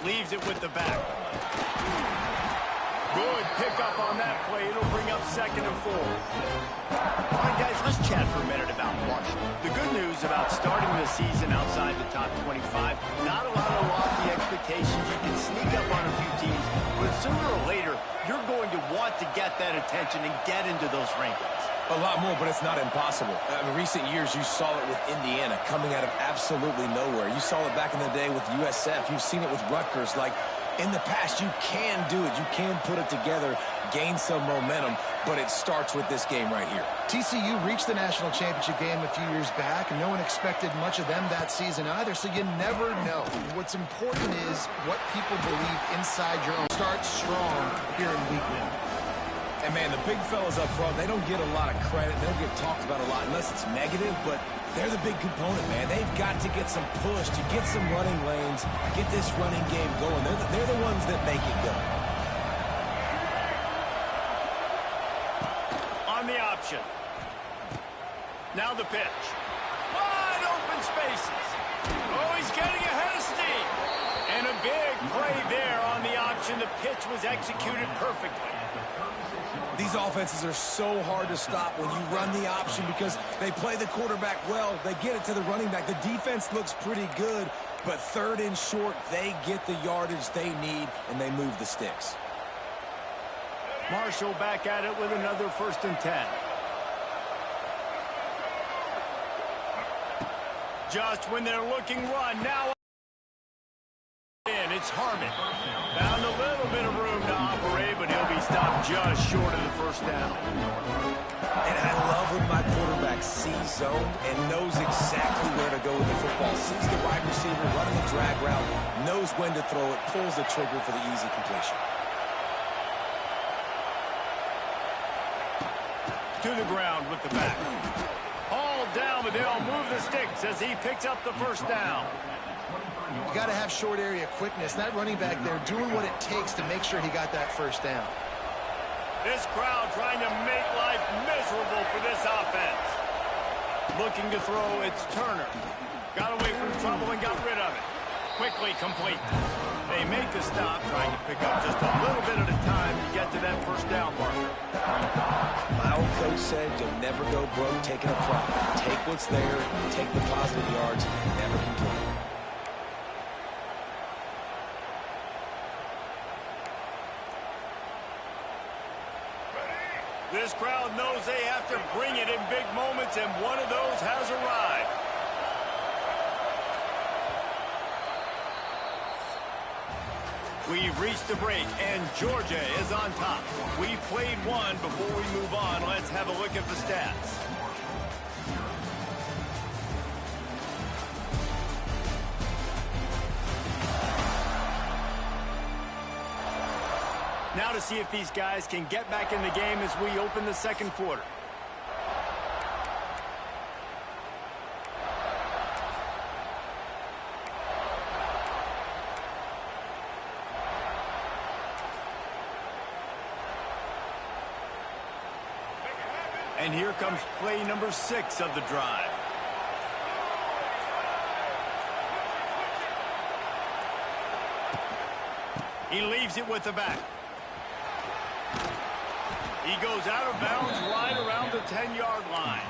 Leaves it with the back. Good pickup on that play. It'll bring up 2nd and 4. All right, guys, let's chat for a minute about Marshall. The good news about starting the season outside the top 25, not a lot of lofty expectations. You can sneak up on a few teams, but sooner or later, you're going to want to get that attention and get into those rankings. A lot more, but it's not impossible. In recent years, you saw it with Indiana coming out of absolutely nowhere. You saw it back in the day with USF. You've seen it with Rutgers. Like, in the past, you can do it. You can put it together, gain some momentum, but it starts with this game right here. TCU reached the national championship game a few years back, and no one expected much of them that season either, so you never know. What's important is what people believe inside your own. Start strong here in week 1. And, man, the big fellas up front, they don't get a lot of credit. They don't get talked about a lot unless it's negative, but they're the big component, man. They've got to get some push, to get some running lanes, get this running game going. They're the ones that make it go. On the option. Now the pitch. Wide open spaces. Oh, he's getting ahead of steam. And a big play there on the option. The pitch was executed perfectly. These offenses are so hard to stop when you run the option because they play the quarterback well. They get it to the running back. The defense looks pretty good, but 3rd and short, they get the yardage they need, and they move the sticks. Marshall back at it with another 1st and 10. Just when they're looking run, now in, it's Harmon. Found a little bit of room to operate, but he'll be stopped just short of the 1st down. And I love when my quarterback sees zone and knows exactly where to go with the football. Sees the wide receiver running the drag route, knows when to throw it, pulls the trigger for the easy completion. To the ground with the back. Hauled down, but they'll move the sticks as he picks up the 1st down. You got to have short area quickness. That running back there doing what it takes to make sure he got that 1st down. This crowd trying to make life miserable for this offense. Looking to throw, it's Turner. Got away from trouble and got rid of it. Quickly complete. They make the stop, trying to pick up just a little bit at a time to get to that 1st down marker. My old coach said you'll never go broke taking a profit. Take what's there, take the positive yards, and never complain. This crowd knows they have to bring it in big moments, and one of those has arrived. We've reached the break, and Georgia is on top. We've played one. Before we move on, let's have a look at the stats. Now to see if these guys can get back in the game as we open the 2nd quarter. And here comes play number 6 of the drive. He leaves it with the back. He goes out of bounds right around the 10-yard line.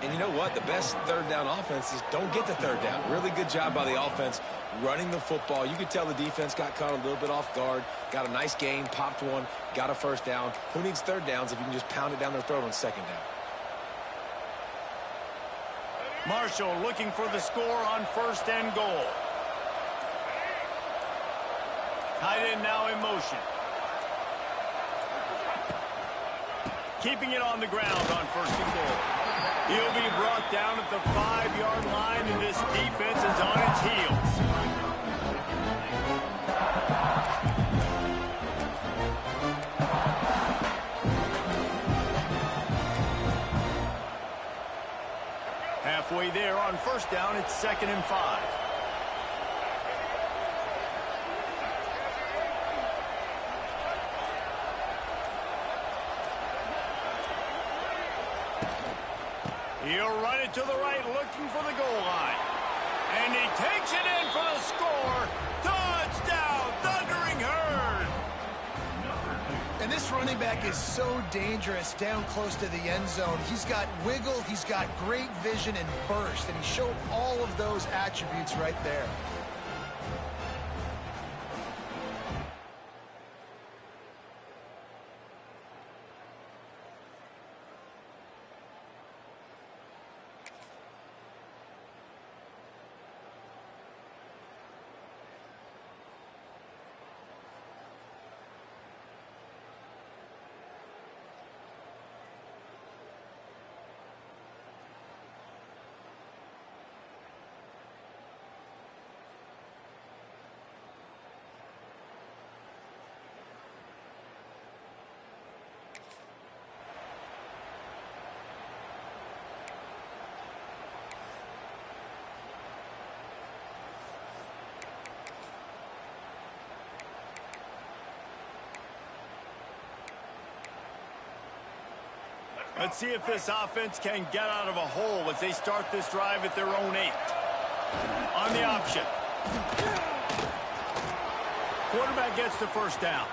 And you know what? The best 3rd down offenses don't get the 3rd down. Really good job by the offense running the football. You could tell the defense got caught a little bit off guard, got a nice gain, popped one, got a 1st down. Who needs 3rd downs if you can just pound it down their throat on 2nd down? Marshall looking for the score on 1st and goal. Tight end now in motion. Keeping it on the ground on 1st and goal. He'll be brought down at the 5-yard line, and this defense is on its heels. Halfway there on 1st down, it's 2nd and 5. He'll run it to the right, looking for the goal line. And he takes it in for the score. Touchdown! This running back is so dangerous down close to the end zone. He's got wiggle, he's got great vision and burst, and he showed all of those attributes right there. Let's see if this offense can get out of a hole as they start this drive at their own 8. On the option. Quarterback gets the first down.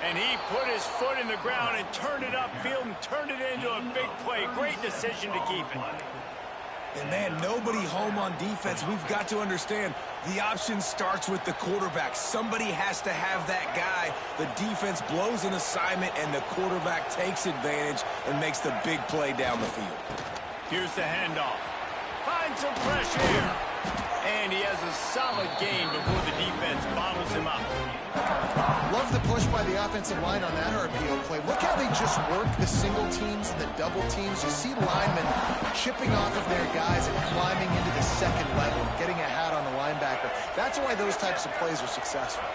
And he put his foot in the ground and turned it upfield and turned it into a big play. Great decision to keep it. And, man, nobody home on defense. We've got to understand the option starts with the quarterback. Somebody has to have that guy. The defense blows an assignment, and the quarterback takes advantage and makes the big play down the field. Here's the handoff. Finds some fresh air. And he has a solid gain before the defense bottles him up. Love the push by the offensive line on that RPO play. Look how they just work the single teams and the double teams. You see linemen chipping off of their guys and climbing into the second level, getting a hat on the linebacker. That's why those types of plays are successful.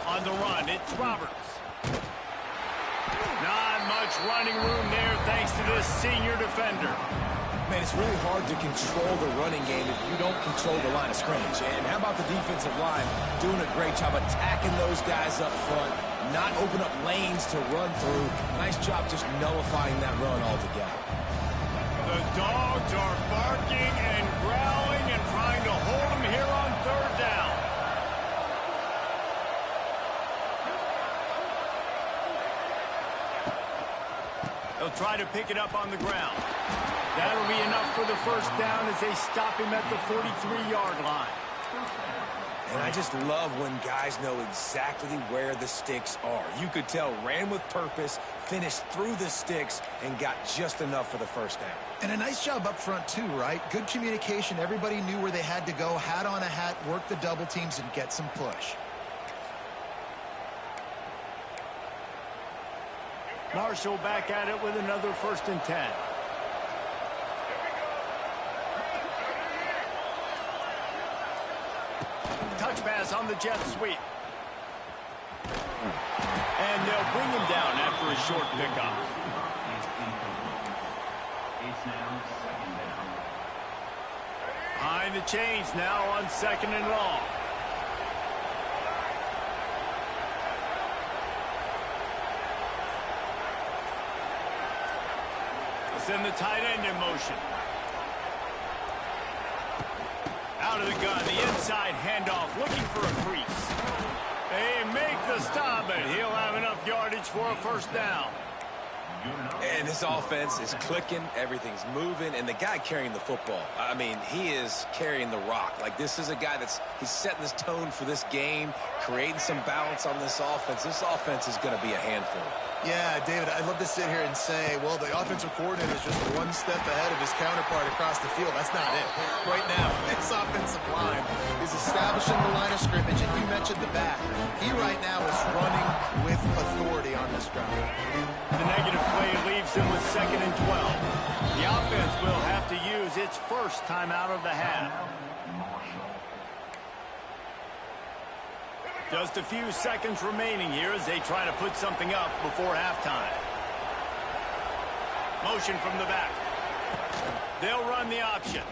On the run, it's Roberts. Not much running room there thanks to this senior defender. Man, it's really hard to control the running game if you don't control the line of scrimmage. And how about the defensive line doing a great job attacking those guys up front, not open up lanes to run through. Nice job just nullifying that run altogether. The dogs are barking and growling and trying to hold him here on third down. They'll try to pick it up on the ground. That'll be enough for the first down as they stop him at the 43-yard line. And I just love when guys know exactly where the sticks are. You could tell ran with purpose, finished through the sticks, and got just enough for the first down. And a nice job up front too, right? Good communication. Everybody knew where they had to go. Hat on a hat, work the double teams, and get some push. Marshall back at it with another 1st and 10. Touch pass on the jet sweep. And they'll bring him down after a short pickup. Behind the chains now on 2nd and long. Send the tight end in motion. Out of the gun, the inside handoff, looking for a crease. They make the stop, and he'll have enough yardage for a first down. And this offense is clicking, everything's moving, and the guy carrying the football, I mean, he is carrying the rock. Like, this is a guy he's setting this tone for this game, creating some balance on this offense. This offense is going to be a handful. Yeah, David, I'd love to sit here and say, well, the offensive coordinator is just one step ahead of his counterpart across the field. That's not it. Right now, this offensive line is establishing the line of scrimmage, and you mentioned the back. He right now is running with authority on this drive. The negative play leaves him with 2nd and 12. The offense will have to use its first timeout of the half. Just a few seconds remaining here as they try to put something up before halftime. Motion from the back. They'll run the option.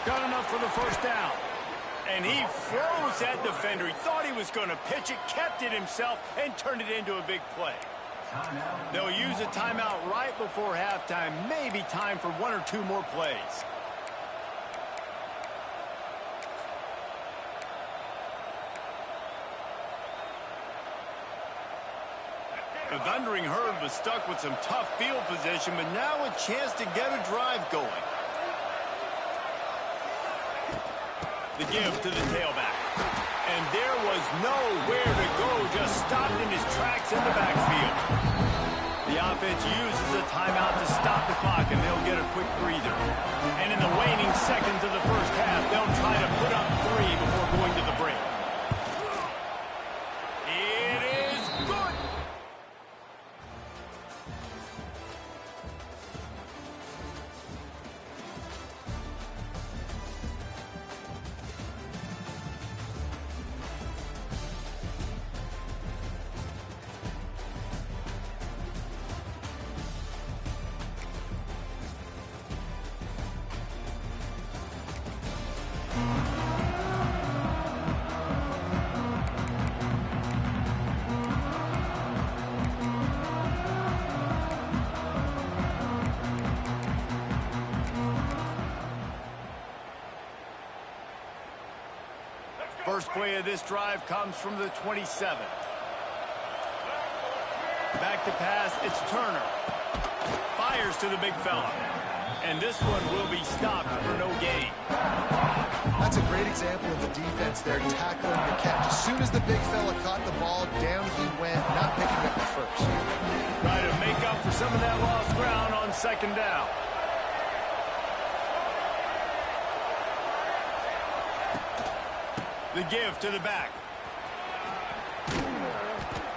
Got enough for the first down. And he froze that defender. He thought he was going to pitch it, kept it himself, and turned it into a big play. They'll use a timeout right before halftime. Maybe time for 1 or 2 more plays. The Thundering Herd was stuck with some tough field position, but now a chance to get a drive going. The give to the tailback. And there was nowhere to go, just stopped in his tracks in the backfield. The offense uses a timeout to stop the clock, and they'll get a quick breather. And in the waning seconds of the first half, they'll try to put up 3 before going to the break. It is good. First play of this drive comes from the 27. Back to pass, it's Turner. Fires to the big fella. And this one will be stopped for no gain. That's a great example of the defense there, tackling the catch. As soon as the big fella caught the ball, down he went, not picking up the first. Try to make up for some of that lost ground on second down. The give to the back.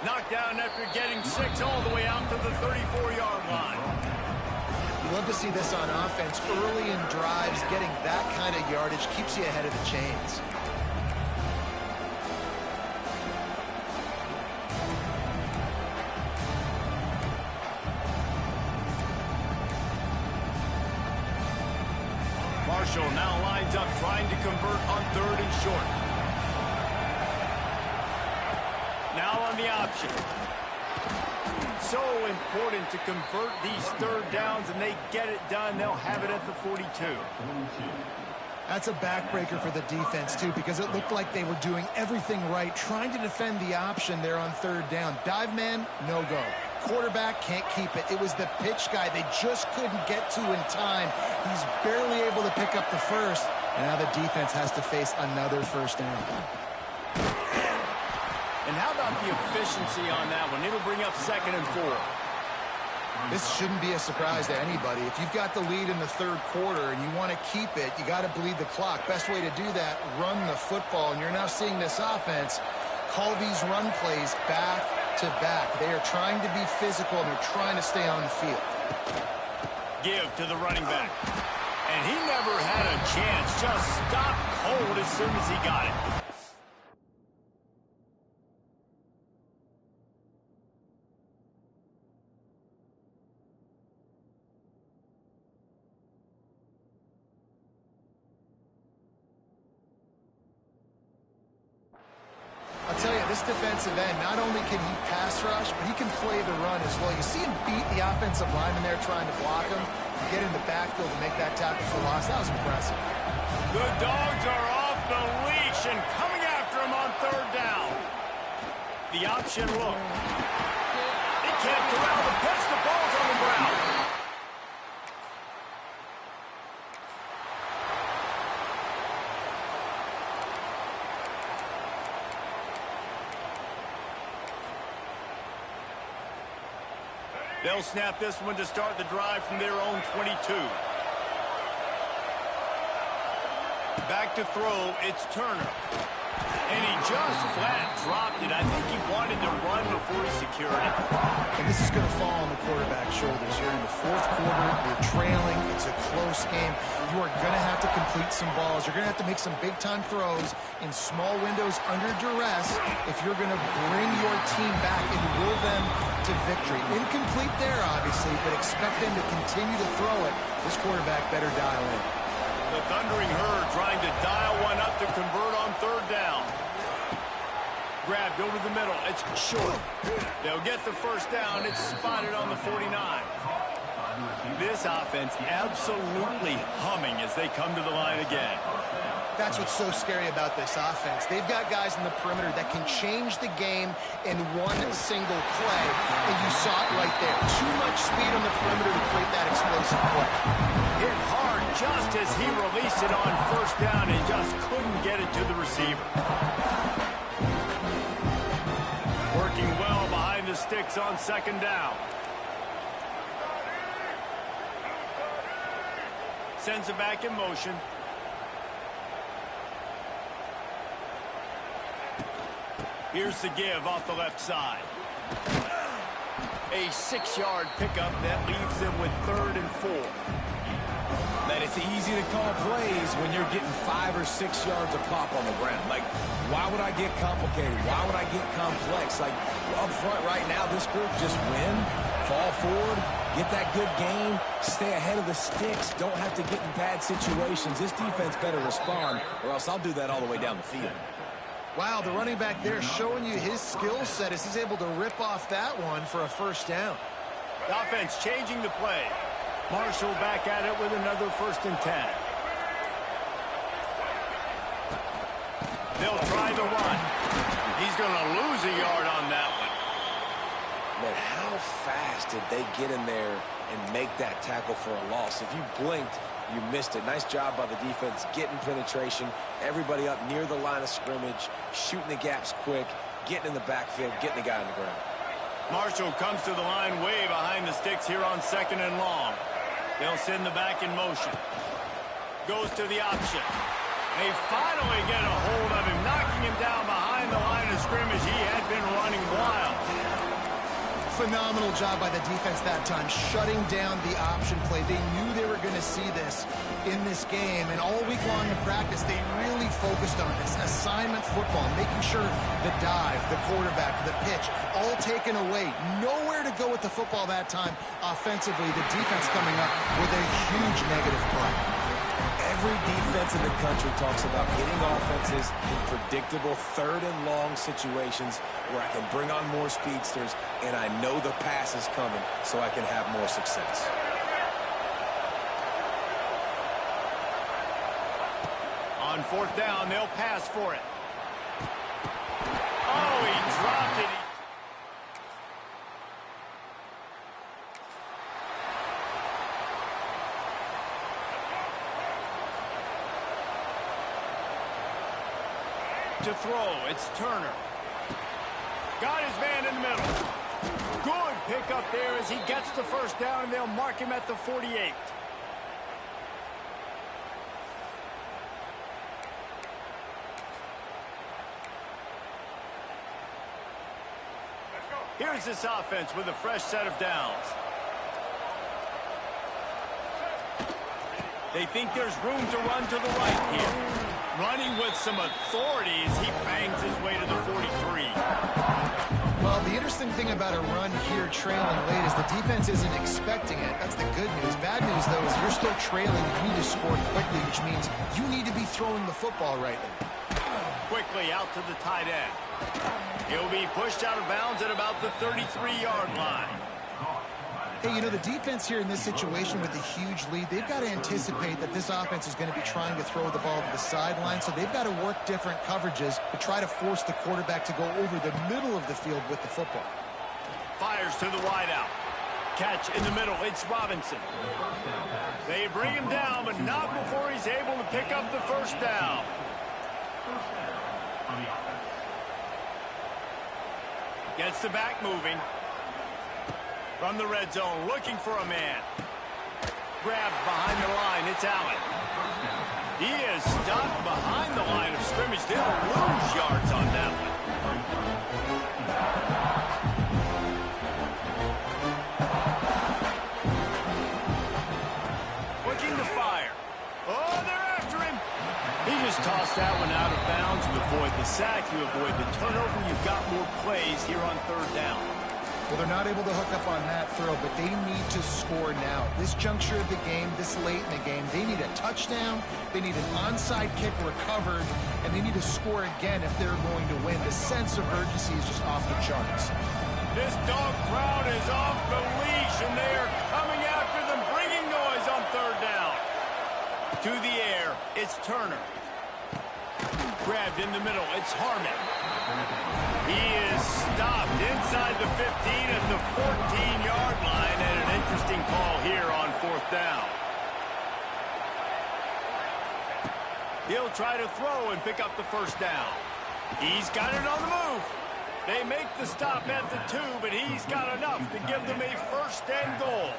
Knocked down after getting 6 all the way out to the 34-yard line. You love to see this on offense. Early in drives, getting that kind of yardage keeps you ahead of the chains. Marshall now lines up trying to convert on 3rd and short. Now on the option. So important to convert these 3rd downs, and they get it done. They'll have it at the 42. That's a backbreaker for the defense, too, because it looked like they were doing everything right, trying to defend the option there on 3rd down. Dive man, no go. Quarterback can't keep it. It was the pitch guy they just couldn't get to in time. He's barely able to pick up the first, and now the defense has to face another 1st down. And how about the efficiency on that one? It'll bring up 2nd and 4. This shouldn't be a surprise to anybody. If you've got the lead in the 3rd quarter and you want to keep it, you got to bleed the clock. Best way to do that, run the football. And you're now seeing this offense call these run plays back to back. They are trying to be physical, and they're trying to stay on the field. Give to the running back. And he never had a chance. Just stopped cold as soon as he got it. I'll tell you, this defensive end, not only can he pass rush, but he can play the run as well. You see him beat the offensive lineman there trying to block him, get in the backfield to make that tackle for loss. That was impressive. The Dogs are off the leash and coming after him on 3rd down. The option look. He can't corral the pitch. The ball's on the ground. They'll snap this one to start the drive from their own 22. Back to throw, it's Turner. And he just flat dropped it. I think he wanted to run before he secured it. And this is going to fall on the quarterback's shoulders. You're in the 4th quarter. You're trailing. It's a close game. You are going to have to complete some balls. You're going to have to make some big-time throws in small windows under duress if you're going to bring your team back and will them to victory. Incomplete there, obviously, but expect them to continue to throw it. This quarterback better dial in. The Thundering Herd trying to dial one up to convert on 3rd down. Grabbed over the middle. It's short. They'll get the 1st down. It's spotted on the 49. This offense absolutely humming as they come to the line again. That's what's so scary about this offense. They've got guys in the perimeter that can change the game in one single play, and you saw it right there. Too much speed on the perimeter to create that explosive play. Hit hard just as he released it on first down and just couldn't get it to the receiver. Working well behind the sticks on second down. Sends it back in motion. Here's the give off the left side. A 6-yard pickup that leaves them with 3rd and 4. Man, it's easy to call plays when you're getting 5 or 6 yards a pop on the ground. Like, why would I get complicated? Why would I get complex? Like, up front right now, this group just win, fall forward, get that good game, stay ahead of the sticks, don't have to get in bad situations. This defense better respond, or else I'll do that all the way down the field. Wow, the running back there showing you his skill set as he's able to rip off that one for a first down. The offense changing the play. Marshall back at it with another 1st and 10. They'll try the run. He's going to lose a yard on that one. Man, how fast did they get in there and make that tackle for a loss? If you blinked, you missed it. Nice job by the defense getting penetration. Everybody up near the line of scrimmage, shooting the gaps quick, getting in the backfield, getting the guy on the ground. Marshall comes to the line way behind the sticks here on 2nd and long. They'll send the back in motion. Goes to the option. They finally get a hold of him, knocking him down behind the line of scrimmage. He had been running wild. Phenomenal job by the defense that time, shutting down the option play. They knew they were going to see this in this game, and all week long in practice, they really focused on this assignment football, making sure the dive, the quarterback, the pitch, all taken away. Nowhere to go with the football that time offensively. The defense coming up with a huge negative play. Every defense in the country talks about getting offenses in predictable 3rd and long situations where I can bring on more speedsters and I know the pass is coming so I can have more success. On 4th down, they'll pass for it. Oh, he dropped it. To throw, it's Turner. Got his man in the middle. Good pickup there as he gets the 1st down, and they'll mark him at the 48. Here's this offense with a fresh set of downs. They think there's room to run to the right here. Running with some authority as he bangs his way to the 43. Well, the interesting thing about a run here trailing late is the defense isn't expecting it. That's the good news. Bad news, though, is you're still trailing. You need to score quickly, which means you need to be throwing the football right now. Quickly out to the tight end. He'll be pushed out of bounds at about the 33-yard line. Hey, you know, the defense here in this situation with a huge lead, they've got to anticipate that this offense is going to be trying to throw the ball to the sideline, so they've got to work different coverages to try to force the quarterback to go over the middle of the field with the football. Fires to the wideout. Catch in the middle. It's Robinson. They bring him down, but not before he's able to pick up the 1st down. Gets the back moving. From the red zone, looking for a man. Grabbed behind the line, it's Allen. He is stopped behind the line of scrimmage. They'll lose yards on that one. Looking to fire. Oh, they're after him. He just tossed that one out of bounds. You avoid the sack, you avoid the turnover. You've got more plays here on 3rd down. Well, they're not able to hook up on that throw, but they need to score now. This juncture of the game, this late in the game, they need a touchdown, they need an onside kick recovered, and they need to score again if they're going to win. The sense of urgency is just off the charts. This dog crowd is off the leash, and they are coming after them, bringing noise on 3rd down. To the air, it's Turner. Grabbed in the middle. It's Harmon. He is stopped inside the 15 at the 14-yard line, and an interesting call here on 4th down. He'll try to throw and pick up the 1st down. He's got it on the move. They make the stop at the 2, but he's got enough to give them a 1st and goal.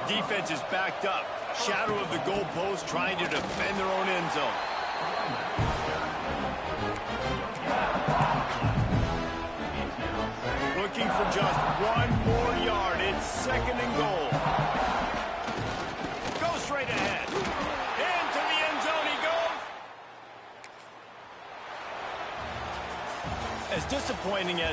Defense is backed up. Shadow of the goalpost trying to defend their own end zone. Looking for just 1 more yard. It's 2nd and goal. Go straight ahead. Into the end zone he goes. As disappointing as